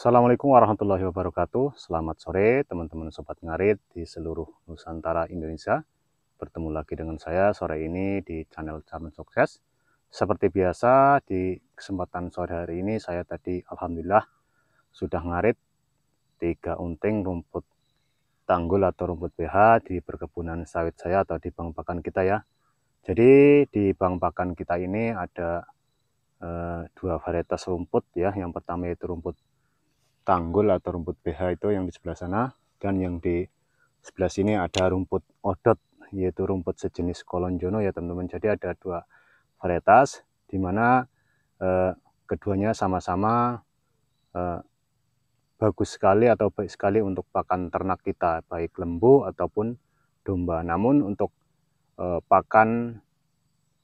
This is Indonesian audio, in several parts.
Assalamualaikum warahmatullahi wabarakatuh. Selamat sore teman-teman sobat ngarit di seluruh Nusantara Indonesia. Bertemu lagi dengan saya sore ini di channel Zaman Sukses. Seperti biasa di kesempatan sore hari ini saya tadi alhamdulillah sudah ngarit 3 unting rumput tanggul atau rumput BH di perkebunan sawit saya atau di bang pakan kita ya. Jadi di bang pakan kita ini ada dua varietas rumput ya. Yang pertama yaitu rumput tanggul atau rumput BH itu yang di sebelah sana, dan yang di sebelah sini ada rumput odot yaitu rumput sejenis kolonjono ya teman-teman. Jadi ada dua varietas di mana keduanya sama-sama bagus sekali atau baik sekali untuk pakan ternak kita, baik lembu ataupun domba. Namun untuk pakan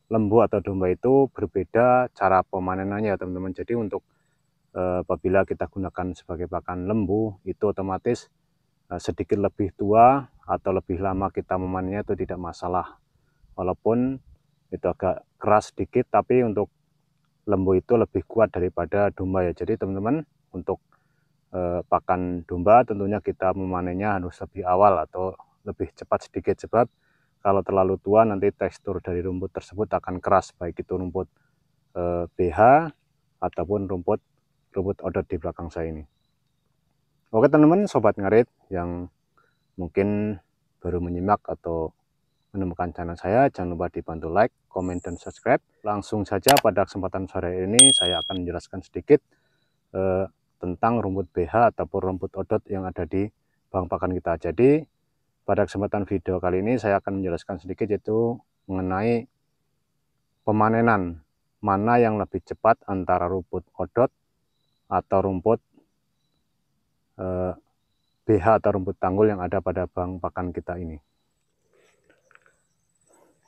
lembu atau domba itu berbeda cara pemanenannya ya teman-teman. Jadi untuk apabila kita gunakan sebagai pakan lembu itu otomatis sedikit lebih tua atau lebih lama kita memanennya itu tidak masalah, walaupun itu agak keras sedikit, tapi untuk lembu itu lebih kuat daripada domba ya. Jadi teman-teman untuk pakan domba tentunya kita memanennya harus lebih awal atau lebih cepat sedikit, sebab kalau terlalu tua nanti tekstur dari rumput tersebut akan keras, baik itu rumput BH ataupun rumput odot di belakang saya ini. Oke teman-teman sobat ngarit yang mungkin baru menyimak atau menemukan channel saya, jangan lupa dibantu like, komen, dan subscribe. Langsung saja pada kesempatan sore ini saya akan menjelaskan sedikit tentang rumput BH ataupun rumput odot yang ada di bang pakan kita. Jadi pada kesempatan video kali ini saya akan menjelaskan sedikit yaitu mengenai pemanenan mana yang lebih cepat antara rumput odot atau rumput BH atau rumput tanggul yang ada pada bang pakan kita ini.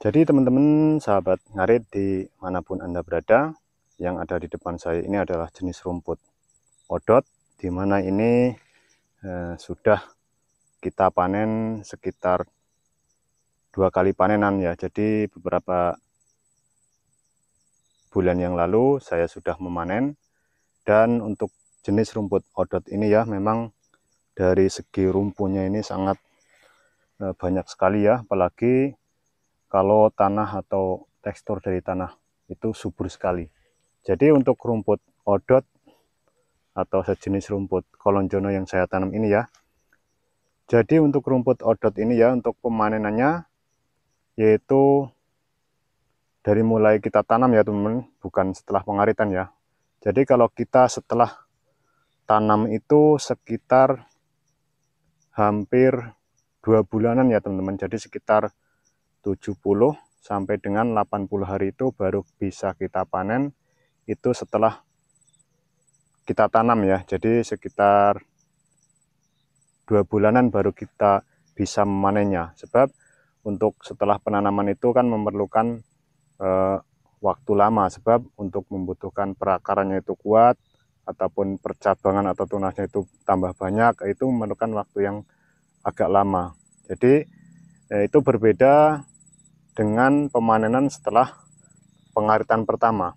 Jadi teman-teman sahabat ngarit di manapun Anda berada, yang ada di depan saya ini adalah jenis rumput odot, di mana ini sudah kita panen sekitar 2 kali panenan ya. Jadi beberapa bulan yang lalu saya sudah memanen, dan untuk jenis rumput odot ini ya memang dari segi rumpunya ini sangat banyak sekali ya, apalagi kalau tanah atau tekstur dari tanah itu subur sekali. Jadi untuk rumput odot atau sejenis rumput kolonjono yang saya tanam ini ya, jadi untuk rumput odot ini ya, untuk pemanenannya yaitu dari mulai kita tanam ya teman-teman, bukan setelah pengaritan ya. Jadi kalau kita setelah tanam itu sekitar hampir 2 bulanan ya teman-teman, jadi sekitar 70 sampai dengan 80 hari itu baru bisa kita panen, itu setelah kita tanam ya. Jadi sekitar 2 bulanan baru kita bisa memanennya, sebab untuk setelah penanaman itu kan memerlukan waktu lama, sebab untuk membutuhkan perakarannya itu kuat ataupun percabangan atau tunasnya itu tambah banyak, itu memerlukan waktu yang agak lama. Jadi itu berbeda dengan pemanenan setelah pengaritan pertama.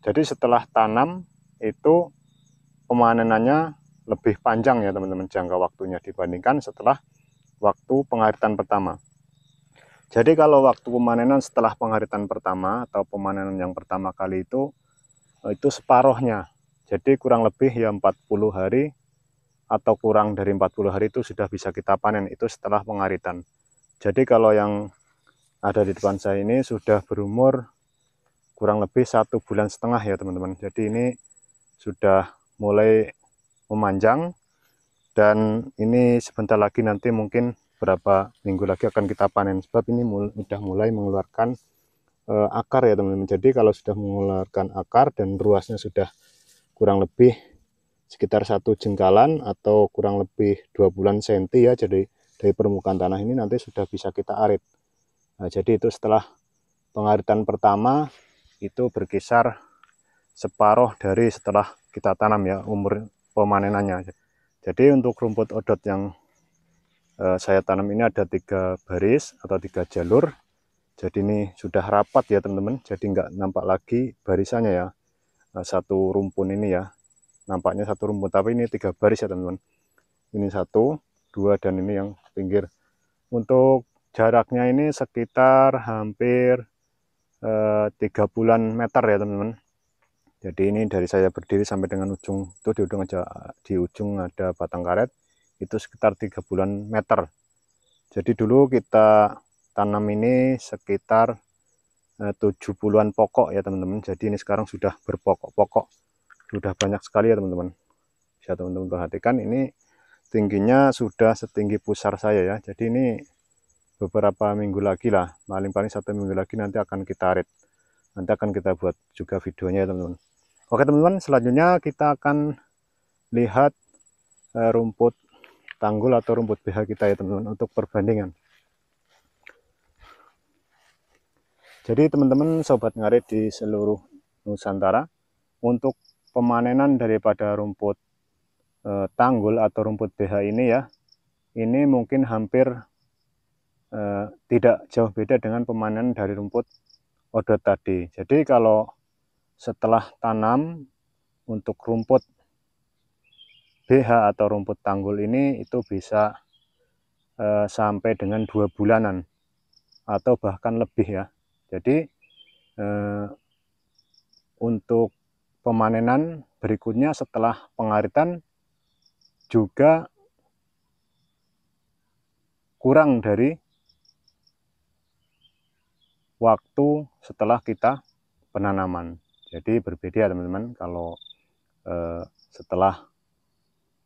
Jadi setelah tanam itu pemanenannya lebih panjang ya teman-teman, jangka waktunya dibandingkan setelah waktu pengaritan pertama. Jadi kalau waktu pemanenan setelah pengaritan pertama atau pemanenan yang pertama kali itu separuhnya. Jadi kurang lebih ya 40 hari atau kurang dari 40 hari itu sudah bisa kita panen, itu setelah pengaritan. Jadi kalau yang ada di depan saya ini sudah berumur kurang lebih 1,5 bulan ya teman-teman. Jadi ini sudah mulai memanjang, dan ini sebentar lagi nanti mungkin berapa minggu lagi akan kita panen, sebab ini sudah mulai mengeluarkan akar ya teman-teman. Jadi kalau sudah mengeluarkan akar dan ruasnya sudah kurang lebih sekitar 1 jengkalan atau kurang lebih 20 senti ya, jadi dari permukaan tanah ini nanti sudah bisa kita arit. Nah, jadi itu setelah pengaritan pertama itu berkisar separuh dari setelah kita tanam ya umur pemanenannya. Jadi untuk rumput odot yang saya tanam ini ada 3 baris atau 3 jalur. Jadi ini sudah rapat ya teman-teman, jadi nggak nampak lagi barisannya ya, satu rumpun ini ya. nampaknya satu rumput, tapi ini 3 baris ya teman-teman. Ini 1, 2, dan ini yang pinggir. Untuk jaraknya ini sekitar hampir 30-an meter ya teman-teman. Jadi ini dari saya berdiri sampai dengan ujung itu, di ujung ada batang karet, itu sekitar 30-an meter. Jadi dulu kita tanam ini sekitar 70-an pokok ya teman-teman. Jadi ini sekarang sudah berpokok-pokok, sudah banyak sekali ya teman-teman. Bisa teman-teman perhatikan, ini tingginya sudah setinggi pusar saya ya. Jadi ini beberapa minggu lagi lah, paling 1 minggu lagi nanti akan kita red. Nanti akan kita buat juga videonya ya teman-teman. Oke teman-teman, selanjutnya kita akan lihat rumput tanggul atau rumput BH kita ya teman-teman, untuk perbandingan. Jadi teman-teman sobat ngarit di seluruh Nusantara, untuk pemanenan daripada rumput tanggul atau rumput BH ini ya, ini mungkin hampir tidak jauh beda dengan pemanenan dari rumput odot tadi. Jadi kalau setelah tanam untuk rumput BH atau rumput tanggul ini, itu bisa sampai dengan 2 bulanan atau bahkan lebih ya. Jadi untuk pemanenan berikutnya setelah pengaritan juga kurang dari waktu setelah kita penanaman. Jadi berbeda teman-teman, kalau setelah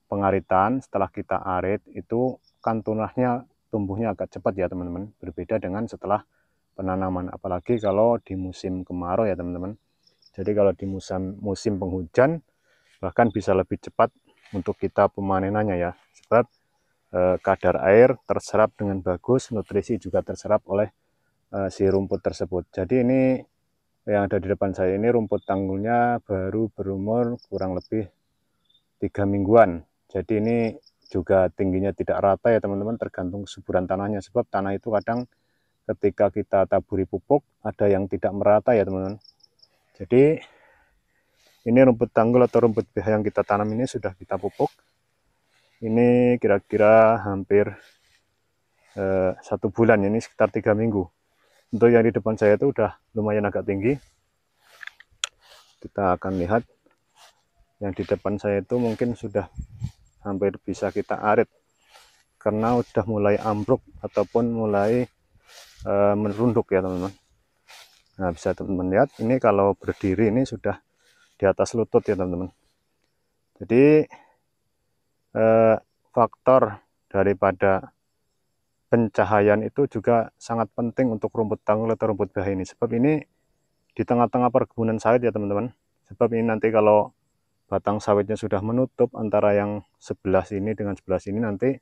pengaritan, setelah kita arit itu kan tumbuhnya agak cepat ya teman-teman, berbeda dengan setelah penanaman, apalagi kalau di musim kemarau ya teman-teman. Jadi kalau di musim penghujan bahkan bisa lebih cepat untuk kita pemanenannya ya, sebab kadar air terserap dengan bagus, nutrisi juga terserap oleh si rumput tersebut. Jadi ini yang ada di depan saya ini rumput tanggulnya baru berumur kurang lebih 3 mingguan. Jadi ini juga tingginya tidak rata ya teman-teman, tergantung suburan tanahnya, sebab tanah itu kadang ketika kita taburi pupuk ada yang tidak merata ya teman-teman. Jadi ini rumput tanggul atau rumput BH yang kita tanam ini sudah kita pupuk. Ini kira-kira hampir 1 bulan, ini sekitar 3 minggu. Untuk yang di depan saya itu udah lumayan agak tinggi. Kita akan lihat yang di depan saya itu mungkin sudah hampir bisa kita arit, karena udah mulai ambruk ataupun mulai merunduk ya teman-teman. Nah, bisa teman-teman lihat, ini kalau berdiri ini sudah di atas lutut ya teman-teman. Jadi faktor daripada pencahayaan itu juga sangat penting untuk rumput tanggul atau rumput BH ini, sebab ini di tengah-tengah perkebunan sawit ya teman-teman. Sebab ini nanti kalau batang sawitnya sudah menutup antara yang sebelah sini dengan sebelah sini, nanti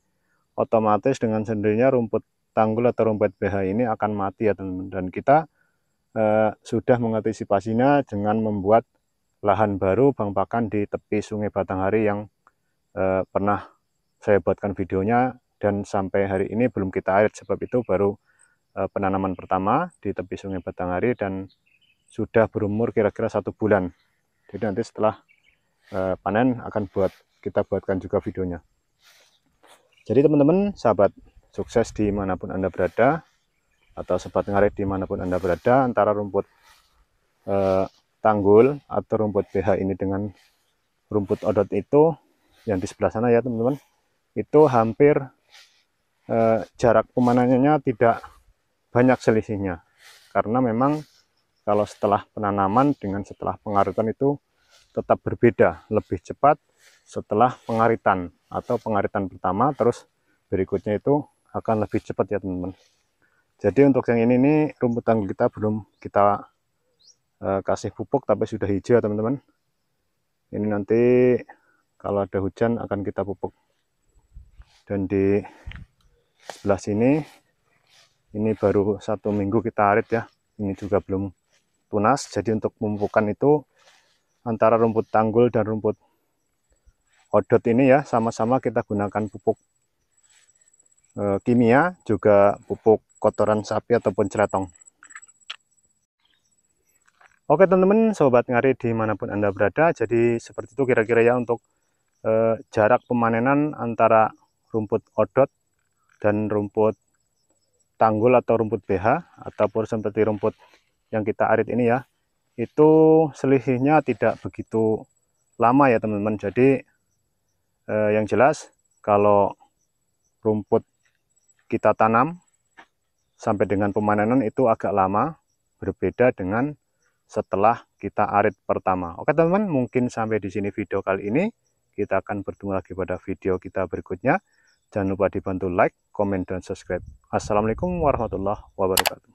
otomatis dengan sendirinya rumput tanggul atau rumput BH ini akan mati ya teman-teman. Dan kita sudah mengantisipasinya dengan membuat lahan baru bang pakan di tepi Sungai Batanghari yang pernah saya buatkan videonya, dan sampai hari ini belum kita arit, sebab itu baru penanaman pertama di tepi Sungai Batanghari dan sudah berumur kira-kira 1 bulan. Jadi nanti setelah panen akan kita buatkan juga videonya. Jadi teman-teman sahabat sukses dimanapun Anda berada, atau sobat ngarit dimanapun Anda berada, antara rumput tanggul atau rumput BH ini dengan rumput odot itu yang di sebelah sana ya teman-teman, itu hampir jarak pemanenannya tidak banyak selisihnya, karena memang kalau setelah penanaman dengan setelah pengaritan itu tetap berbeda, lebih cepat setelah pengaritan atau pengaritan pertama, terus berikutnya itu akan lebih cepat ya teman-teman. Jadi untuk yang ini nih, rumput tanggul kita belum kita kasih pupuk tapi sudah hijau ya teman-teman. Ini nanti kalau ada hujan akan kita pupuk. Dan di sebelah sini ini baru 1 minggu kita arit ya, ini juga belum tunas. Jadi untuk pemupukan itu antara rumput tanggul dan rumput odot ini ya, sama-sama kita gunakan pupuk kimia, juga pupuk kotoran sapi ataupun celetong. Oke teman-teman, sobat ngarit dimanapun Anda berada, jadi seperti itu kira-kira ya untuk jarak pemanenan antara rumput odot dan rumput tanggul atau rumput BH, ataupun seperti rumput yang kita arit ini ya, itu selisihnya tidak begitu lama ya teman-teman. Jadi yang jelas kalau rumput kita tanam sampai dengan pemanenan itu agak lama, berbeda dengan setelah kita arit pertama. Oke teman-teman, mungkin sampai di sini video kali ini. Kita akan bertemu lagi pada video kita berikutnya. Jangan lupa dibantu like, komen, dan subscribe. Assalamualaikum warahmatullahi wabarakatuh.